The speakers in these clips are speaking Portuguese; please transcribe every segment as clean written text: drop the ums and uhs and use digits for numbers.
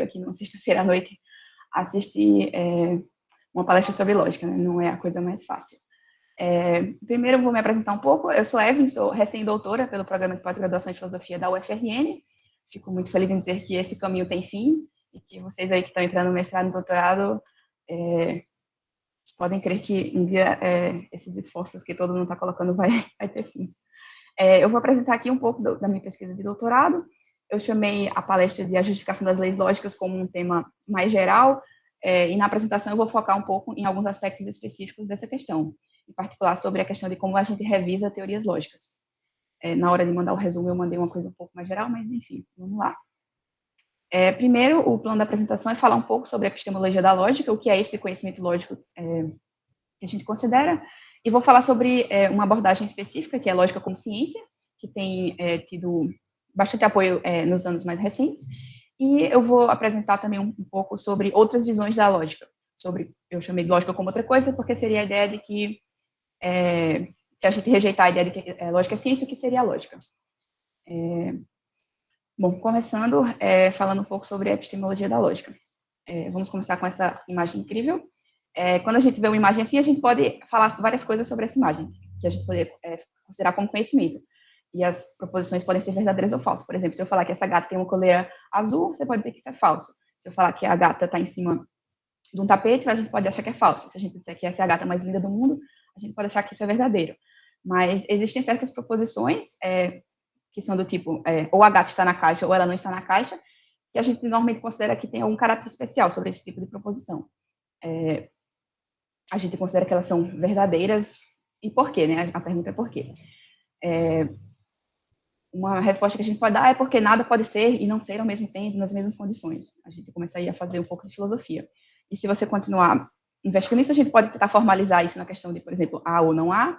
aqui numa sexta-feira à noite assistir uma palestra sobre lógica, né? Não é a coisa mais fácil. Primeiro eu vou me apresentar um pouco. Eu sou Evelyn, sou recém-doutora pelo programa de pós-graduação em filosofia da UFRN. Fico muito feliz em dizer que esse caminho tem fim e que vocês aí que estão entrando no mestrado e no doutorado podem crer que um dia esses esforços que todo mundo está colocando vai ter fim. Eu vou apresentar aqui um pouco da minha pesquisa de doutorado. Eu chamei a palestra de A Justificação das Leis Lógicas como um tema mais geral, e na apresentação eu vou focar um pouco em alguns aspectos específicos dessa questão, em particular sobre a questão de como a gente revisa teorias lógicas. Na hora de mandar o resumo eu mandei uma coisa um pouco mais geral, mas enfim, vamos lá. Primeiro, o plano da apresentação é falar um pouco sobre a epistemologia da lógica, o que é esse conhecimento lógico que a gente considera, e vou falar sobre uma abordagem específica, que é a lógica como ciência, que tem tido bastante apoio nos anos mais recentes, e eu vou apresentar também um pouco sobre outras visões da lógica, eu chamei de lógica como outra coisa, porque seria a ideia de que, se a gente rejeitar a ideia de que lógica é ciência, o que seria a lógica? Bom, começando falando um pouco sobre a epistemologia da lógica. Vamos começar com essa imagem incrível. Quando a gente vê uma imagem assim, a gente pode falar várias coisas sobre essa imagem, que a gente pode considerar como conhecimento. E as proposições podem ser verdadeiras ou falsas. Por exemplo, se eu falar que essa gata tem uma coleira azul, você pode dizer que isso é falso. Se eu falar que a gata está em cima de um tapete, a gente pode achar que é falso. Se a gente disser que essa é a gata mais linda do mundo, a gente pode achar que isso é verdadeiro. Mas existem certas proposições que são do tipo, ou a gata está na caixa ou ela não está na caixa, que a gente normalmente considera que tem algum caráter especial sobre esse tipo de proposição. A gente considera que elas são verdadeiras, e por quê, né? A pergunta é por quê. Uma resposta que a gente pode dar é porque nada pode ser e não ser ao mesmo tempo, nas mesmas condições. A gente começa aí a fazer um pouco de filosofia. E se você continuar investigando nisso, a gente pode tentar formalizar isso na questão de, por exemplo, há ou não há,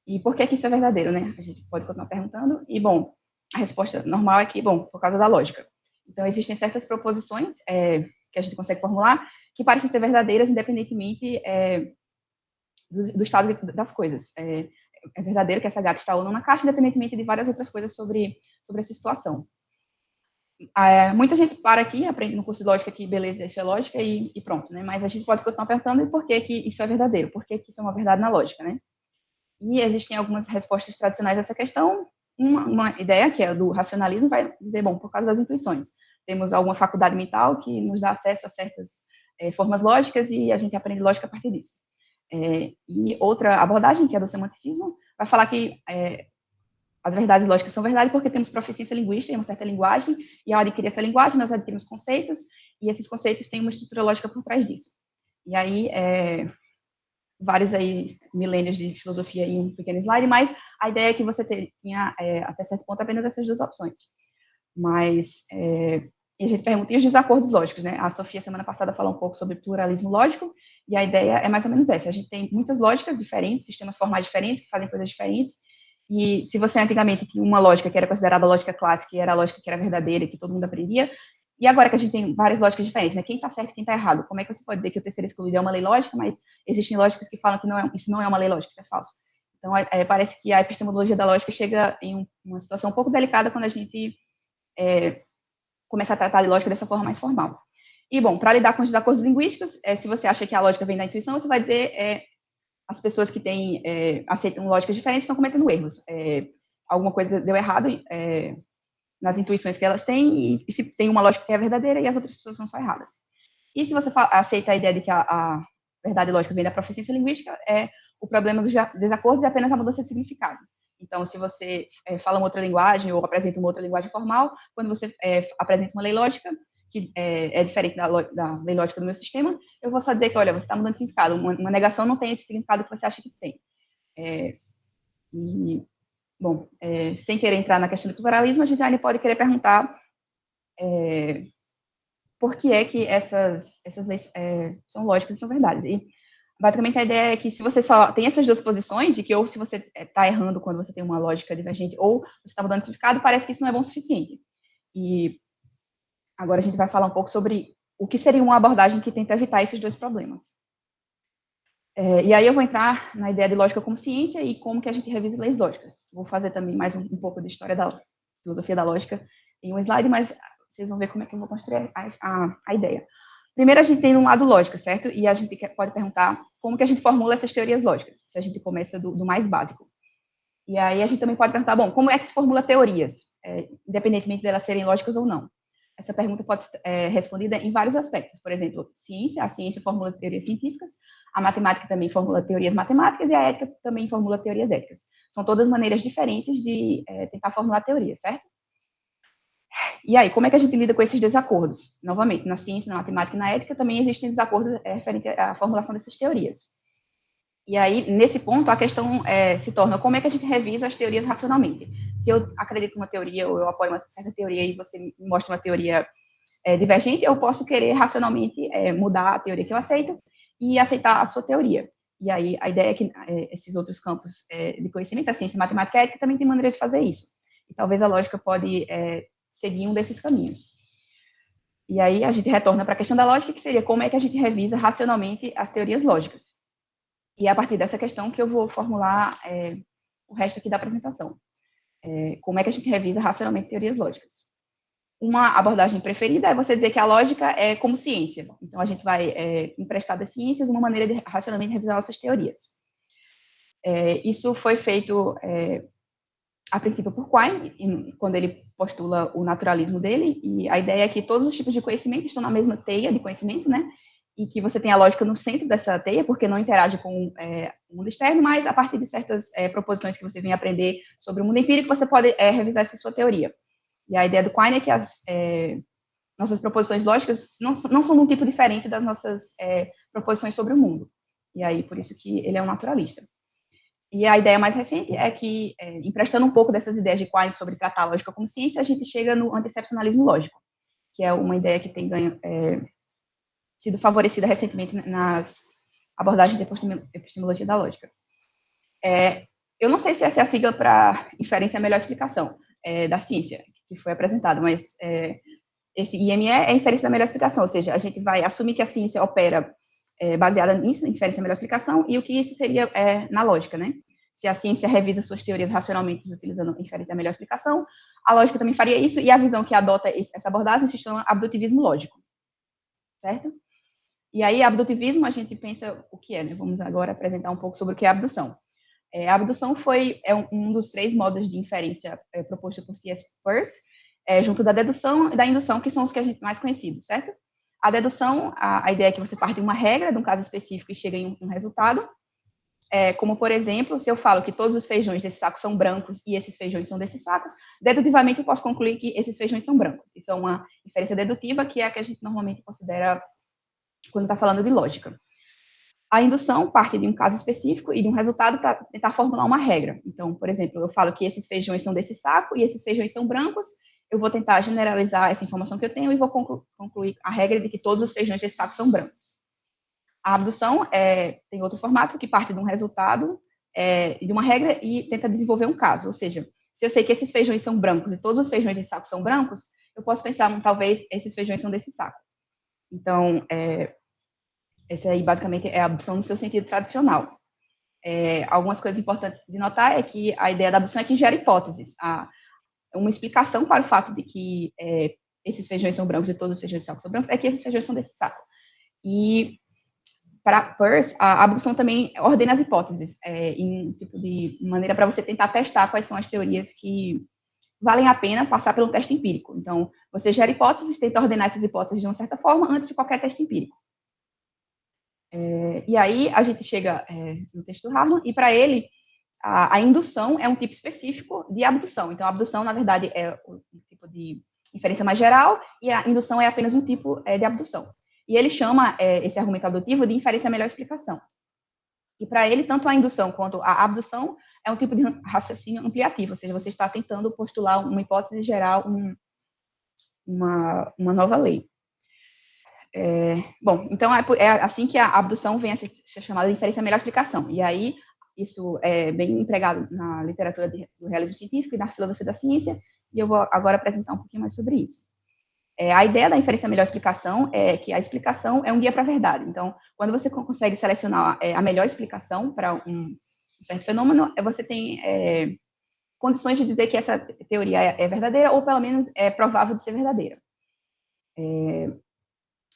e por que isso é verdadeiro, né? A gente pode continuar perguntando, e, bom, a resposta normal é que, bom, por causa da lógica. Então, existem certas proposições que a gente consegue formular que parecem ser verdadeiras independentemente do estado das coisas. É verdadeiro que essa gata está ou não na caixa, independentemente de várias outras coisas sobre essa situação. Muita gente para aqui, aprende no curso de lógica que, beleza, isso é lógica e pronto, né? Mas a gente pode continuar perguntando e por que isso é verdadeiro, por que isso é uma verdade na lógica, né? E existem algumas respostas tradicionais a essa questão. Uma ideia, que é a do racionalismo, vai dizer, bom, por causa das intuições. Temos alguma faculdade mental que nos dá acesso a certas formas lógicas e a gente aprende lógica a partir disso. E outra abordagem, que é a do semanticismo, vai falar que as verdades lógicas são verdade porque temos proficiência linguística em uma certa linguagem, e ao adquirir essa linguagem, nós adquirimos conceitos, e esses conceitos têm uma estrutura lógica por trás disso. E aí, vários aí milênios de filosofia em um pequeno slide, mas a ideia é que você tinha, até certo ponto, apenas essas duas opções. Mas, e a gente pergunta, e os desacordos lógicos, né? A Sofia, semana passada, falou um pouco sobre pluralismo lógico, e a ideia é mais ou menos essa. A gente tem muitas lógicas diferentes, sistemas formais diferentes, que fazem coisas diferentes, e se você antigamente tinha uma lógica que era considerada a lógica clássica, e era a lógica que era verdadeira, que todo mundo aprendia, e agora que a gente tem várias lógicas diferentes, né? Quem está certo e quem está errado? Como é que você pode dizer que o terceiro excluído é uma lei lógica, mas existem lógicas que falam que isso não é uma lei lógica, isso é falso. Então, parece que a epistemologia da lógica chega em uma situação um pouco delicada quando a gente começa a tratar de lógica dessa forma mais formal. E, bom, para lidar com os desacordos linguísticos, se você acha que a lógica vem da intuição, você vai dizer as pessoas que aceitam lógicas diferentes estão cometendo erros. Alguma coisa deu errado nas intuições que elas têm, e se tem uma lógica que é verdadeira e as outras pessoas não são erradas. E se você aceita a ideia de que a verdade lógica vem da proficiência linguística, o problema dos desacordos é apenas a mudança de significado. Então, se você fala uma outra linguagem ou apresenta uma outra linguagem formal, quando você apresenta uma lei lógica, que é diferente da lei lógica do meu sistema, eu vou só dizer que, olha, você está mudando de significado. Uma negação não tem esse significado que você acha que tem. Bom, sem querer entrar na questão do pluralismo, a gente ainda pode querer perguntar por que é que essas leis são lógicas e são verdades. E, basicamente, a ideia é que se você só tem essas duas posições, de que ou se você está errando quando você tem uma lógica divergente, ou você está mudando de significado, parece que isso não é bom o suficiente. E agora a gente vai falar um pouco sobre o que seria uma abordagem que tenta evitar esses dois problemas. E aí eu vou entrar na ideia de lógica como ciência e como que a gente revisa leis lógicas. Vou fazer também mais um pouco de história da filosofia da lógica em um slide, mas vocês vão ver como é que eu vou construir a ideia. Primeiro, a gente tem um lado lógico, certo? E a gente pode perguntar como que a gente formula essas teorias lógicas, se a gente começa do mais básico. E aí a gente também pode perguntar, bom, como é que se formula teorias, independentemente delas serem lógicas ou não? Essa pergunta pode ser respondida em vários aspectos. Por exemplo, a ciência formula teorias científicas, a matemática também formula teorias matemáticas e a ética também formula teorias éticas. São todas maneiras diferentes de tentar formular teorias, certo? E aí, como é que a gente lida com esses desacordos? Novamente, na ciência, na matemática e na ética também existem desacordos referentes à formulação dessas teorias. E aí, nesse ponto, a questão se torna como é que a gente revisa as teorias racionalmente. Se eu acredito em uma teoria ou eu apoio uma certa teoria e você me mostra uma teoria divergente, eu posso querer racionalmente mudar a teoria que eu aceito e aceitar a sua teoria. E aí, a ideia é que esses outros campos de conhecimento, a ciência, a matemática e a ética, também tem maneira de fazer isso. E talvez a lógica pode seguir um desses caminhos. E aí, a gente retorna para a questão da lógica, que seria como é que a gente revisa racionalmente as teorias lógicas. E é a partir dessa questão que eu vou formular o resto aqui da apresentação. Como é que a gente revisa racionalmente teorias lógicas? Uma abordagem preferida é você dizer que a lógica é como ciência. Então, a gente vai emprestar das ciências uma maneira de racionalmente revisar nossas teorias. Isso foi feito, a princípio, por Quine, quando ele postula o naturalismo dele, e a ideia é que todos os tipos de conhecimento estão na mesma teia de conhecimento, né? E que você tem a lógica no centro dessa teia, porque não interage com o mundo externo, mas a partir de certas proposições que você vem aprender sobre o mundo empírico, você pode revisar essa sua teoria. E a ideia do Quine é que as nossas proposições lógicas não são de um tipo diferente das nossas proposições sobre o mundo. E aí, por isso que ele é um naturalista. E a ideia mais recente é que, emprestando um pouco dessas ideias de Quine sobre tratar a lógica como ciência, a gente chega no antiexcepcionalismo lógico, que é uma ideia que tem sido favorecida recentemente nas abordagens de epistemologia da lógica. Eu não sei se essa é a sigla para inferência é a melhor explicação da ciência, que foi apresentado, mas esse IME é inferência da melhor explicação, ou seja, a gente vai assumir que a ciência opera baseada nisso, inferência da melhor explicação, e o que isso seria na lógica, né? Se a ciência revisa suas teorias racionalmente utilizando inferência da melhor explicação, a lógica também faria isso, e a visão que adota essa abordagem se chama abdutivismo lógico, certo? E aí, abdutivismo, a gente pensa o que é, né? Vamos agora apresentar um pouco sobre o que é abdução. A abdução é um dos 3 modos de inferência proposto por C.S. Peirce, junto da dedução e da indução, que são os que a gente mais conhecidos, certo? A dedução, a ideia é que você parte de uma regra, de um caso específico, e chega em um resultado, como, por exemplo, se eu falo que todos os feijões desse saco são brancos e esses feijões são desses sacos, dedutivamente eu posso concluir que esses feijões são brancos. Isso é uma inferência dedutiva, que é a que a gente normalmente considera quando está falando de lógica. A indução parte de um caso específico e de um resultado para tentar formular uma regra. Então, por exemplo, eu falo que esses feijões são desse saco e esses feijões são brancos, eu vou tentar generalizar essa informação que eu tenho e vou concluir a regra de que todos os feijões desse saco são brancos. A abdução tem outro formato que parte de um resultado de uma regra e tenta desenvolver um caso. Ou seja, se eu sei que esses feijões são brancos e todos os feijões desse saco são brancos, eu posso pensar, talvez esses feijões são desse saco. Então, essa aí, basicamente, é a abdução no seu sentido tradicional. Algumas coisas importantes de notar é que a ideia da abdução é que gera hipóteses. Uma explicação para o fato de que esses feijões são brancos e todos os feijões de saco são brancos é que esses feijões são desse saco. E, para Peirce, a abdução também ordena as hipóteses, em tipo de maneira para você tentar testar quais são as teorias que valem a pena passar pelo teste empírico. Então, você gera hipóteses, tenta ordenar essas hipóteses de uma certa forma antes de qualquer teste empírico. E aí a gente chega no texto do Harlan, e para ele, a indução é um tipo específico de abdução. Então, a abdução, na verdade, é um tipo de inferência mais geral, e a indução é apenas um tipo de abdução. E ele chama esse argumento abdutivo de inferência melhor explicação. E para ele, tanto a indução quanto a abdução é um tipo de raciocínio ampliativo, ou seja, você está tentando postular uma hipótese geral, uma nova lei. Bom, então é assim que a abdução vem a ser chamada de inferência melhor explicação. E aí, isso é bem empregado na literatura do realismo científico e na filosofia da ciência, e eu vou agora apresentar um pouquinho mais sobre isso. A ideia da inferência melhor explicação é que a explicação é um guia para a verdade. Então, quando você consegue selecionar a melhor explicação para um certo fenômeno, você tem condições de dizer que essa teoria é verdadeira, ou pelo menos é provável de ser verdadeira.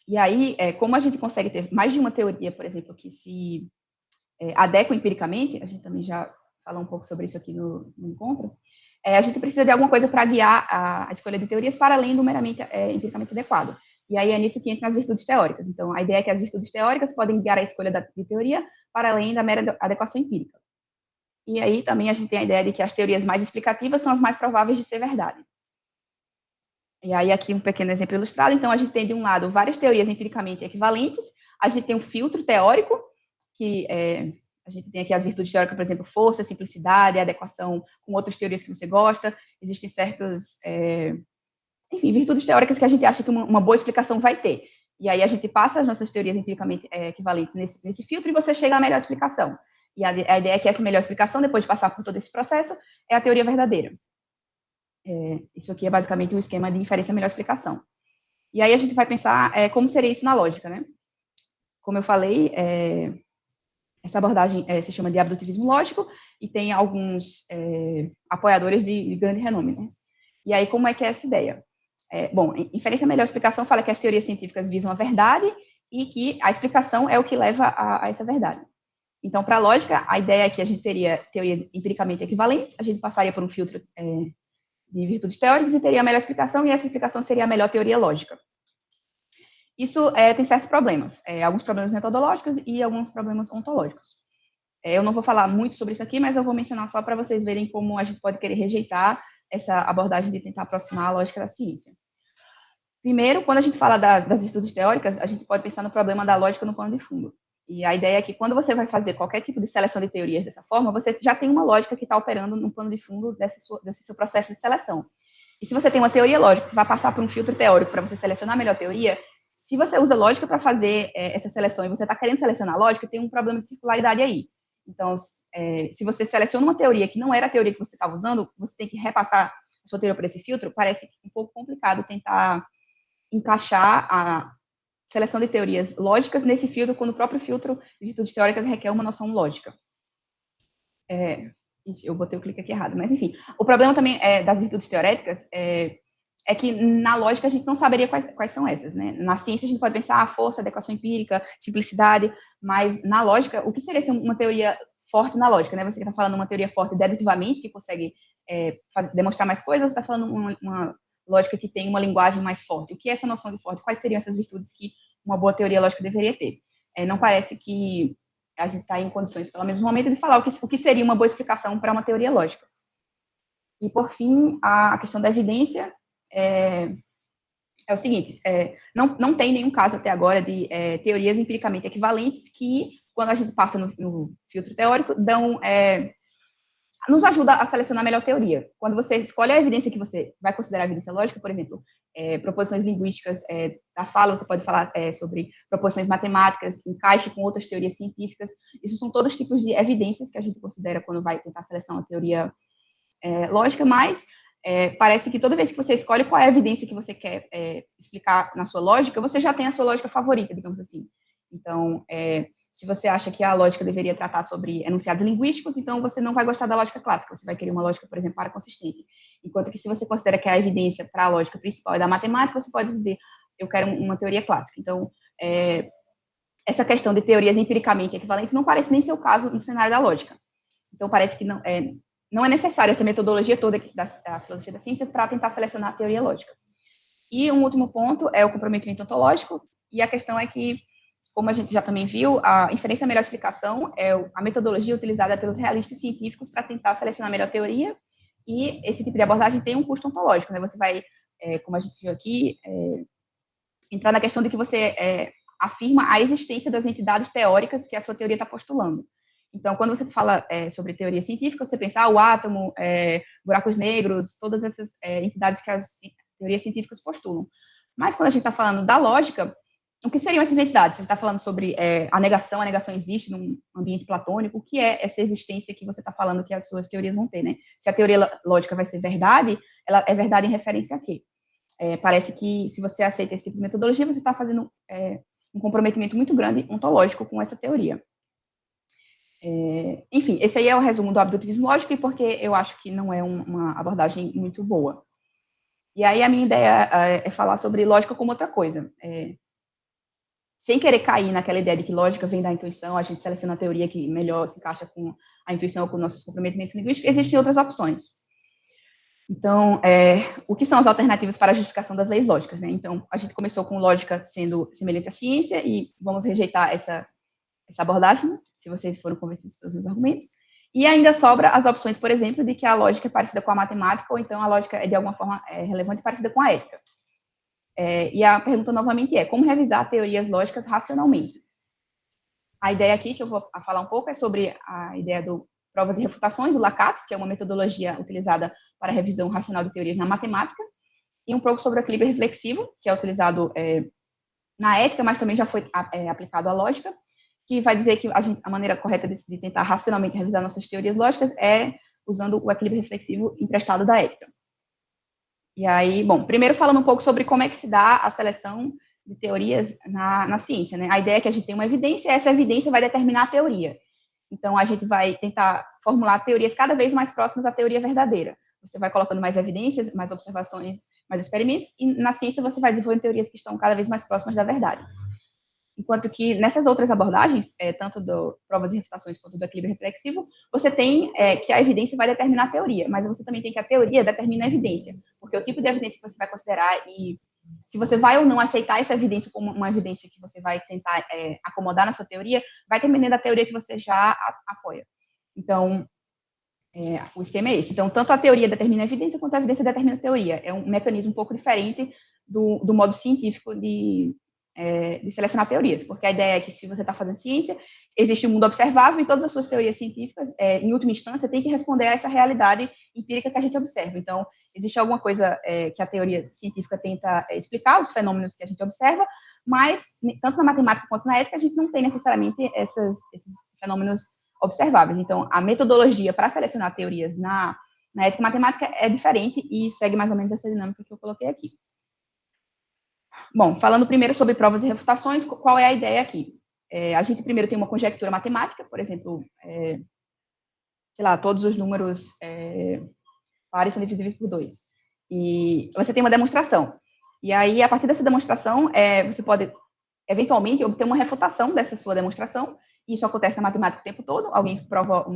E aí, como a gente consegue ter mais de uma teoria, por exemplo, que se adequa empiricamente, a gente também já falou um pouco sobre isso aqui no encontro, a gente precisa de alguma coisa para guiar a escolha de teorias para além do meramente empiricamente adequado. E aí é nisso que entram as virtudes teóricas. Então, a ideia é que as virtudes teóricas podem guiar a escolha de teoria para além da mera adequação empírica. E aí também a gente tem a ideia de que as teorias mais explicativas são as mais prováveis de ser verdade. E aí aqui um pequeno exemplo ilustrado. Então, a gente tem, de um lado, várias teorias empiricamente equivalentes. A gente tem um filtro teórico, que a gente tem aqui as virtudes teóricas, por exemplo, força, simplicidade, adequação com outras teorias que você gosta. Existem certas, enfim, virtudes teóricas que a gente acha que uma boa explicação vai ter. E aí a gente passa as nossas teorias empiricamente equivalentes nesse filtro e você chega à melhor explicação. E a ideia é que essa melhor explicação, depois de passar por todo esse processo, é a teoria verdadeira. Isso aqui é basicamente um esquema de inferência melhor explicação. E aí a gente vai pensar como seria isso na lógica, né? Como eu falei, essa abordagem se chama de abdutivismo lógico e tem alguns apoiadores de grande renome, né? E aí, como é que é essa ideia? Bom, inferência melhor explicação fala que as teorias científicas visam a verdade e que a explicação é o que leva a essa verdade. Então, para a lógica, a ideia é que a gente teria teorias empiricamente equivalentes, a gente passaria por um filtro de virtudes teóricas e teria a melhor explicação, e essa explicação seria a melhor teoria lógica. Isso tem certos problemas, alguns problemas metodológicos e alguns problemas ontológicos. Eu não vou falar muito sobre isso aqui, mas eu vou mencionar só para vocês verem como a gente pode querer rejeitar essa abordagem de tentar aproximar a lógica da ciência. Primeiro, quando a gente fala das virtudes teóricas, a gente pode pensar no problema da lógica no pano de fundo. E a ideia é que quando você vai fazer qualquer tipo de seleção de teorias dessa forma, você já tem uma lógica que está operando no pano de fundo desse seu processo de seleção. E se você tem uma teoria lógica que vai passar por um filtro teórico para você selecionar a melhor teoria, se você usa lógica para fazer essa seleção e você está querendo selecionar a lógica, tem um problema de circularidade aí. Então, se você seleciona uma teoria que não era a teoria que você estava usando, você tem que repassar a sua teoria por esse filtro, parece um pouco complicado tentar encaixar a seleção de teorias lógicas nesse filtro, quando o próprio filtro de virtudes teóricas requer uma noção lógica. Eu botei o clique aqui errado, mas enfim. O problema também das virtudes teoréticas é que na lógica a gente não saberia quais são essas, né? Na ciência a gente pode pensar força, adequação empírica, simplicidade, mas na lógica, o que seria ser uma teoria forte na lógica, né? Você está falando uma teoria forte dedutivamente, que consegue demonstrar mais coisas, ou você está falando uma lógica que tem uma linguagem mais forte? O que é essa noção de forte? Quais seriam essas virtudes que uma boa teoria lógica deveria ter? Não parece que a gente está em condições, pelo menos no momento, de falar o que seria uma boa explicação para uma teoria lógica. E, por fim, a questão da evidência é o seguinte, não tem nenhum caso até agora de teorias empiricamente equivalentes que, quando a gente passa no filtro teórico, nos ajuda a selecionar a melhor teoria. Quando você escolhe a evidência que você vai considerar evidência lógica, por exemplo, proposições linguísticas da fala, você pode falar sobre proposições matemáticas, encaixe com outras teorias científicas. Isso são todos tipos de evidências que a gente considera quando vai tentar selecionar uma teoria lógica, mas parece que toda vez que você escolhe qual é a evidência que você quer explicar na sua lógica, você já tem a sua lógica favorita, digamos assim. Então, se você acha que a lógica deveria tratar sobre enunciados linguísticos, então você não vai gostar da lógica clássica, você vai querer uma lógica, por exemplo, paraconsistente. Enquanto que se você considera que a evidência para a lógica principal é da matemática, você pode dizer, eu quero uma teoria clássica. Então, essa questão de teorias empiricamente equivalentes não parece nem ser o caso no cenário da lógica. Então, parece que não é necessário essa metodologia toda da filosofia da ciência para tentar selecionar a teoria lógica. E um último ponto é o comprometimento ontológico, e a questão é que, como a gente já também viu, a inferência melhor explicação é a metodologia utilizada pelos realistas científicos para tentar selecionar a melhor teoria, e esse tipo de abordagem tem um custo ontológico, né? Você vai, como a gente viu aqui, entrar na questão de que você afirma a existência das entidades teóricas que a sua teoria está postulando. Então, quando você fala sobre teoria científica, você pensa o átomo, buracos negros, todas essas entidades que as teorias científicas postulam. Mas quando a gente está falando da lógica, o que seriam essas entidades? Você está falando sobre a negação existe num ambiente platônico, o que é essa existência que você está falando que as suas teorias vão ter, né? Se a teoria lógica vai ser verdade, ela é verdade em referência a quê? Parece que, se você aceita esse tipo de metodologia, você está fazendo um comprometimento muito grande ontológico com essa teoria. Enfim, esse aí é o resumo do abdutivismo lógico, e porque eu acho que não é uma abordagem muito boa. E aí a minha ideia é falar sobre lógica como outra coisa. Sem querer cair naquela ideia de que lógica vem da intuição, a gente seleciona a teoria que melhor se encaixa com a intuição ou com nossos comprometimentos linguísticos, existem outras opções. Então, o que são as alternativas para a justificação das leis lógicas, né? Então, a gente começou com lógica sendo semelhante à ciência e vamos rejeitar essa abordagem, se vocês foram convencidos pelos meus argumentos. E ainda sobra as opções, por exemplo, de que a lógica é parecida com a matemática ou então a lógica é, de alguma forma, relevante e parecida com a ética. E a pergunta, novamente, é como revisar teorias lógicas racionalmente? A ideia aqui, que eu vou falar um pouco, é sobre a ideia do provas e refutações, o LACATS, que é uma metodologia utilizada para a revisão racional de teorias na matemática, e um pouco sobre o equilíbrio reflexivo, que é utilizado na ética, mas também já foi aplicado à lógica, que vai dizer que a maneira correta de tentar racionalmente revisar nossas teorias lógicas é usando o equilíbrio reflexivo emprestado da ética. E aí, bom, primeiro falando um pouco sobre como é que se dá a seleção de teorias na ciência, né? A ideia é que a gente tem uma evidência e essa evidência vai determinar a teoria. Então, a gente vai tentar formular teorias cada vez mais próximas à teoria verdadeira. Você vai colocando mais evidências, mais observações, mais experimentos, e na ciência você vai desenvolvendo teorias que estão cada vez mais próximas da verdade. Enquanto que nessas outras abordagens, tanto do provas e refutações quanto do equilíbrio reflexivo, você tem que a evidência vai determinar a teoria, mas você também tem que a teoria determina a evidência, porque o tipo de evidência que você vai considerar e se você vai ou não aceitar essa evidência como uma evidência que você vai tentar acomodar na sua teoria, vai depender da teoria que você já apoia. Então, o esquema é esse. Então, tanto a teoria determina a evidência, quanto a evidência determina a teoria. É um mecanismo um pouco diferente do modo científico de selecionar teorias, porque a ideia é que se você está fazendo ciência, existe um mundo observável e todas as suas teorias científicas, em última instância, têm que responder a essa realidade empírica que a gente observa. Então, existe alguma coisa que a teoria científica tenta explicar, os fenômenos que a gente observa, mas, tanto na matemática quanto na ética, a gente não tem necessariamente esses fenômenos observáveis. Então, a metodologia para selecionar teorias na ética matemática é diferente e segue mais ou menos essa dinâmica que eu coloquei aqui. Bom, falando primeiro sobre provas e refutações, qual é a ideia aqui? A gente primeiro tem uma conjectura matemática, por exemplo, sei lá, todos os números pares são divisíveis por 2. E você tem uma demonstração. E aí, a partir dessa demonstração, você pode, eventualmente, obter uma refutação dessa sua demonstração. Isso acontece na matemática o tempo todo. Alguém prova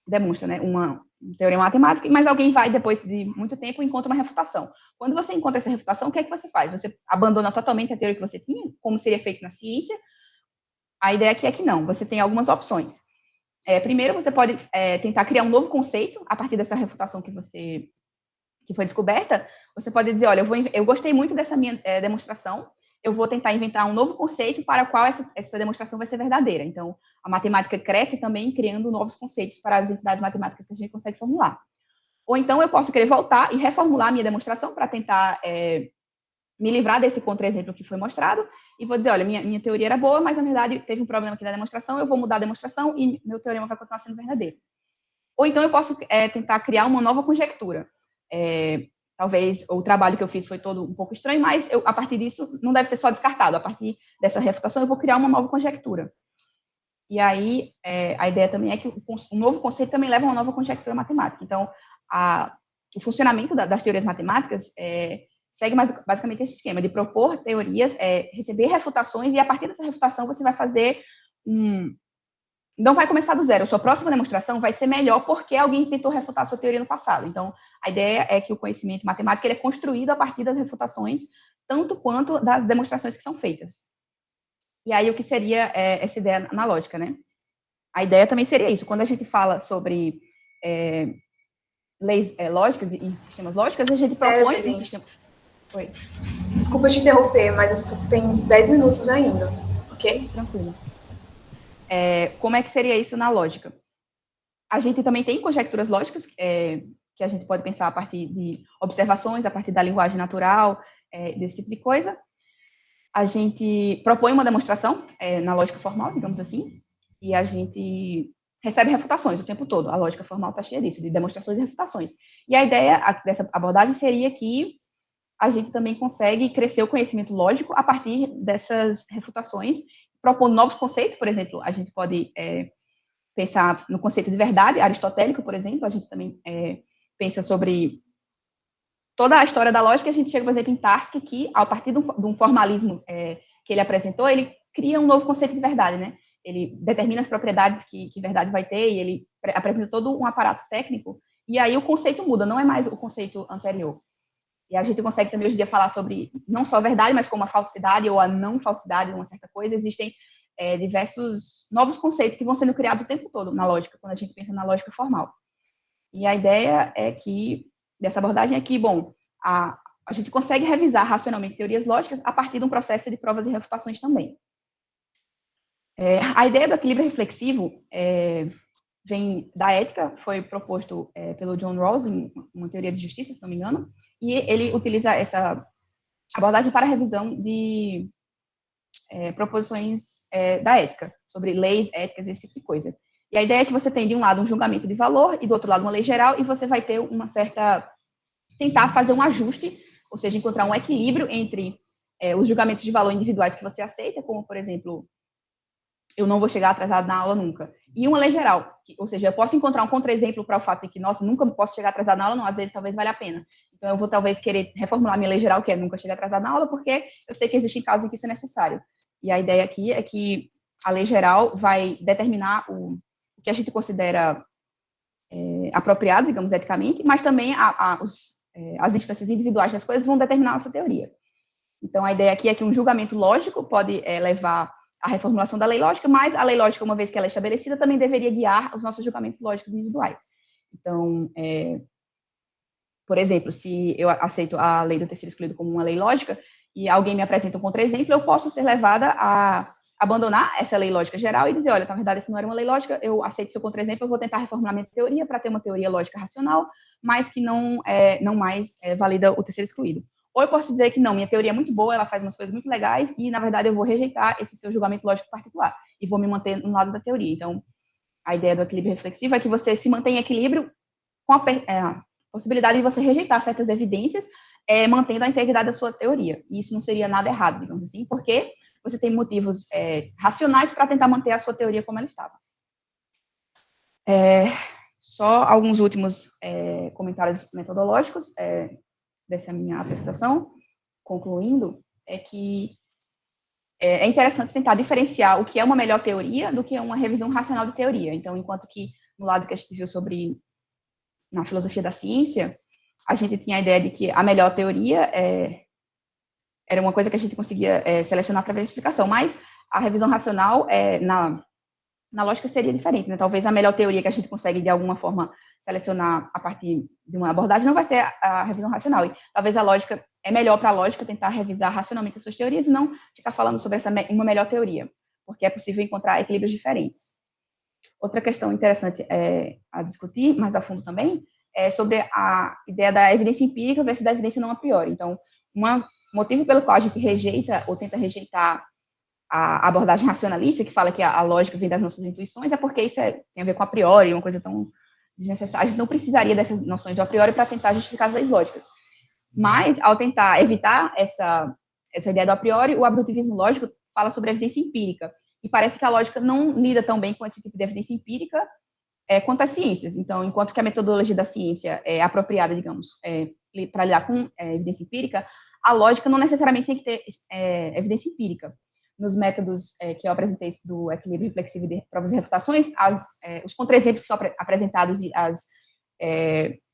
demonstra, né, um teorema matemático, mas alguém vai, depois de muito tempo, encontra uma refutação. Quando você encontra essa refutação, o que é que você faz? Você abandona totalmente a teoria que você tinha, como seria feito na ciência? A ideia aqui é que não, você tem algumas opções. Primeiro, você pode tentar criar um novo conceito a partir dessa refutação que foi descoberta. Você pode dizer, olha, eu gostei muito dessa minha demonstração, eu vou tentar inventar um novo conceito para o qual essa demonstração vai ser verdadeira. Então, a matemática cresce também criando novos conceitos para as entidades matemáticas que a gente consegue formular. Ou então, eu posso querer voltar e reformular a minha demonstração para tentar me livrar desse contra-exemplo que foi mostrado e vou dizer, olha, minha teoria era boa, mas, na verdade, teve um problema aqui na demonstração, eu vou mudar a demonstração e meu teorema vai continuar sendo verdadeiro. Ou então, eu posso tentar criar uma nova conjectura. Talvez o trabalho que eu fiz foi todo um pouco estranho, mas a partir disso não deve ser só descartado. A partir dessa refutação eu vou criar uma nova conjectura. E aí a ideia também é que um novo conceito também leva a uma nova conjectura matemática. Então, o funcionamento das teorias matemáticas segue basicamente esse esquema de propor teorias, receber refutações e a partir dessa refutação você vai fazer não vai começar do zero. A sua próxima demonstração vai ser melhor porque alguém tentou refutar a sua teoria no passado. Então, a ideia é que o conhecimento matemático ele é construído a partir das refutações, tanto quanto das demonstrações que são feitas. E aí, o que seria essa ideia na lógica, né? A ideia também seria isso. Quando a gente fala sobre leis lógicas e sistemas lógicos, a gente propõe um sistema... Oi. Desculpa te interromper, mas eu só tenho 10 minutos ainda, ok? Tranquilo. Como é que seria isso na lógica? A gente também tem conjecturas lógicas que a gente pode pensar a partir de observações, a partir da linguagem natural, desse tipo de coisa. A gente propõe uma demonstração na lógica formal, digamos assim, e a gente recebe refutações o tempo todo. A lógica formal está cheia disso, de demonstrações e refutações. E a ideia dessa abordagem seria que a gente também consegue crescer o conhecimento lógico a partir dessas refutações, propondo novos conceitos. Por exemplo, a gente pode pensar no conceito de verdade aristotélico, por exemplo. A gente também pensa sobre toda a história da lógica, a gente chega, por exemplo, em Tarski, que, a partir de um formalismo que ele apresentou, ele cria um novo conceito de verdade, né? Ele determina as propriedades que verdade vai ter, e ele apresenta todo um aparato técnico, e aí o conceito muda, não é mais o conceito anterior. E a gente consegue também hoje em dia falar sobre não só a verdade, mas como a falsidade ou a não falsidade de uma certa coisa. Existem diversos novos conceitos que vão sendo criados o tempo todo na lógica, quando a gente pensa na lógica formal. E a ideia dessa abordagem é que, bom, a gente consegue revisar racionalmente teorias lógicas a partir de um processo de provas e refutações também. A ideia do equilíbrio reflexivo vem da ética, foi proposto pelo John Rawls em uma teoria de justiça, se não me engano, e ele utiliza essa abordagem para a revisão de proposições da ética, sobre leis, éticas, esse tipo de coisa. E a ideia é que você tem, de um lado, um julgamento de valor, e do outro lado, uma lei geral, e você vai ter uma certa... tentar fazer um ajuste, ou seja, encontrar um equilíbrio entre os julgamentos de valor individuais que você aceita, como, por exemplo, eu não vou chegar atrasado na aula nunca, e uma lei geral, ou seja, eu posso encontrar um contra-exemplo para o fato de que, nossa, nunca posso chegar atrasado na aula, não, às vezes talvez valha a pena. Então, eu vou talvez querer reformular minha lei geral, que é nunca chegar atrasado na aula, porque eu sei que existem casos em que isso é necessário. E a ideia aqui é que a lei geral vai determinar o que a gente considera apropriado, digamos, eticamente, mas também as instâncias individuais das coisas vão determinar a nossa teoria. Então, a ideia aqui é que um julgamento lógico pode levar à reformulação da lei lógica, mas a lei lógica, uma vez que ela é estabelecida, também deveria guiar os nossos julgamentos lógicos individuais. Então, por exemplo, se eu aceito a lei do terceiro excluído como uma lei lógica, e alguém me apresenta um contra-exemplo, eu posso ser levada a abandonar essa lei lógica geral e dizer, olha, na verdade, essa não era uma lei lógica, eu aceito seu contra-exemplo, eu vou tentar reformular minha teoria para ter uma teoria lógica racional, mas que não mais valida o terceiro excluído. Ou eu posso dizer que não, minha teoria é muito boa, ela faz umas coisas muito legais, e, na verdade, eu vou rejeitar esse seu julgamento lógico particular, e vou me manter no lado da teoria. Então, a ideia do equilíbrio reflexivo é que você se mantém em equilíbrio com a possibilidade de você rejeitar certas evidências, mantendo a integridade da sua teoria. E isso não seria nada errado, digamos assim, porque você tem motivos racionais para tentar manter a sua teoria como ela estava. Só alguns últimos comentários metodológicos dessa minha apresentação, concluindo, é que é interessante tentar diferenciar o que é uma melhor teoria do que uma revisão racional de teoria. Então, enquanto que no lado que a gente viu na filosofia da ciência, a gente tinha a ideia de que a melhor teoria era uma coisa que a gente conseguia selecionar através de explicação, mas a revisão racional na lógica seria diferente, né? Talvez a melhor teoria que a gente consegue, de alguma forma, selecionar a partir de uma abordagem não vai ser a revisão racional. E talvez a lógica, é melhor para a lógica tentar revisar racionalmente as suas teorias e não ficar falando sobre uma melhor teoria, porque é possível encontrar equilíbrios diferentes. Outra questão interessante a discutir mais a fundo também é sobre a ideia da evidência empírica versus da evidência não a priori. Então, um motivo pelo qual a gente rejeita ou tenta rejeitar a abordagem racionalista, que fala que a lógica vem das nossas intuições, é porque isso tem a ver com a priori, uma coisa tão desnecessária. A gente não precisaria dessas noções de a priori para tentar justificar as leis lógicas. Mas, ao tentar evitar essa ideia do a priori, o abrutivismo lógico fala sobre a evidência empírica. E parece que a lógica não lida tão bem com esse tipo de evidência empírica quanto as ciências. Então, enquanto que a metodologia da ciência é apropriada, digamos, para lidar com evidência empírica, a lógica não necessariamente tem que ter evidência empírica. Nos métodos que eu apresentei do equilíbrio reflexivo de provas e refutações, os contra-exemplos que são apresentados e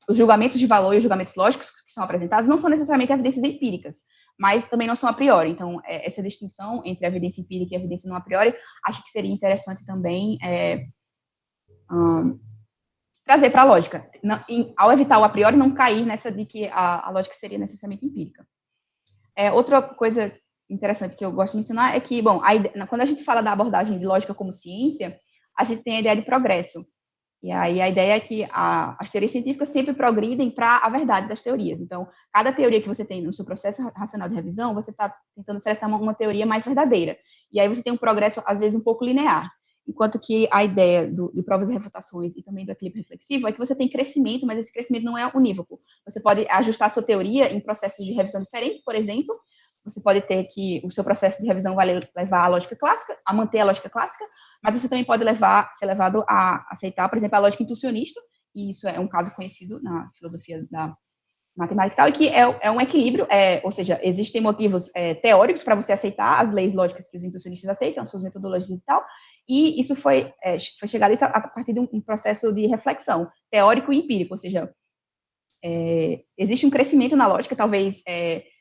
os julgamentos de valor e os julgamentos lógicos que são apresentados não são necessariamente evidências empíricas, mas também não são a priori. Então, essa distinção entre a evidência empírica e a evidência não a priori, acho que seria interessante também trazer para a lógica, ao evitar o a priori, não cair nessa de que a lógica seria necessariamente empírica. Outra coisa interessante que eu gosto de mencionar é que, bom, quando a gente fala da abordagem de lógica como ciência, a gente tem a ideia de progresso. E aí a ideia é que as teorias científicas sempre progridem para a verdade das teorias. Então, cada teoria que você tem no seu processo racional de revisão, você está tentando selecionar uma teoria mais verdadeira. E aí você tem um progresso, às vezes, um pouco linear. Enquanto que a ideia de provas e refutações e também do equilíbrio reflexivo é que você tem crescimento, mas esse crescimento não é unívoco. Você pode ajustar a sua teoria em processos de revisão diferentes, por exemplo. Você pode ter que o seu processo de revisão vai levar a lógica clássica, a manter a lógica clássica, mas você também pode ser levado a aceitar, por exemplo, a lógica intuicionista, e isso é um caso conhecido na filosofia da matemática e tal, e que é um equilíbrio, ou seja, existem motivos teóricos para você aceitar as leis lógicas que os intuicionistas aceitam, suas metodologias e tal, e isso foi chegado a partir de um processo de reflexão teórico e empírico, ou seja, existe um crescimento na lógica, talvez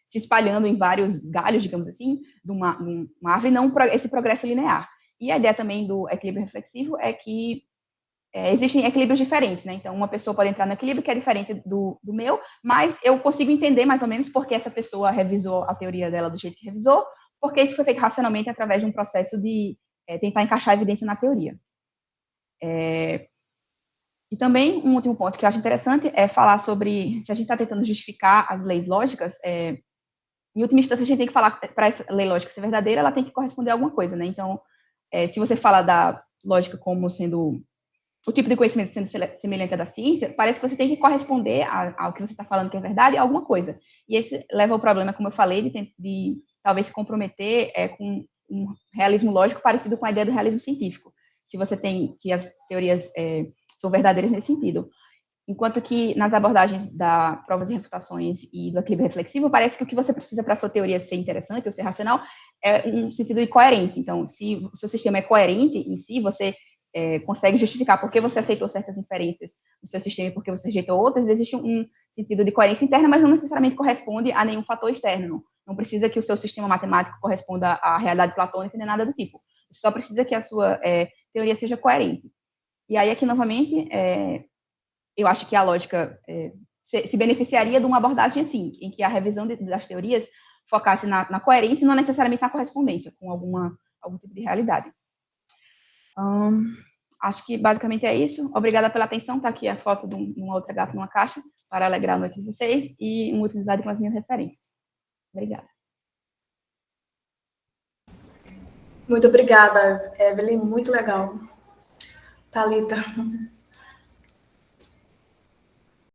se espalhando em vários galhos, digamos assim, de uma árvore, não esse progresso linear. E a ideia também do equilíbrio reflexivo é que existem equilíbrios diferentes, né? Então, uma pessoa pode entrar no equilíbrio que é diferente do meu, mas eu consigo entender mais ou menos porque essa pessoa revisou a teoria dela do jeito que revisou, porque isso foi feito racionalmente através de um processo de tentar encaixar a evidência na teoria. E também, um último ponto que eu acho interessante é falar sobre, se a gente está tentando justificar as leis lógicas, em última instância, a gente tem que falar, para essa lei lógica ser verdadeira, ela tem que corresponder a alguma coisa, né? Então, se você fala da lógica como sendo o tipo de conhecimento sendo semelhante à da ciência, parece que você tem que corresponder ao que você está falando que é verdade a alguma coisa. E esse leva ao problema, como eu falei, de talvez se comprometer com um realismo lógico parecido com a ideia do realismo científico. Se você tem que as teorias são verdadeiras nesse sentido. Enquanto que nas abordagens da provas e refutações e do equilíbrio reflexivo, parece que o que você precisa para a sua teoria ser interessante ou ser racional é um sentido de coerência. Então, se o seu sistema é coerente em si, você consegue justificar por que você aceitou certas inferências no seu sistema e por que você rejeitou outras, existe um sentido de coerência interna, mas não necessariamente corresponde a nenhum fator externo. Não precisa que o seu sistema matemático corresponda à realidade platônica nem nada do tipo. Você só precisa que a sua teoria seja coerente. E aí, aqui, novamente, eu acho que a lógica se beneficiaria de uma abordagem assim, em que a revisão das teorias focasse na coerência e não necessariamente na correspondência com algum tipo de realidade. Acho que basicamente é isso. Obrigada pela atenção. Está aqui a foto de uma outra gata numa caixa para alegrar a noite de vocês e um último slide com as minhas referências. Obrigada. Muito obrigada, Evelyn. Muito legal. Thalita.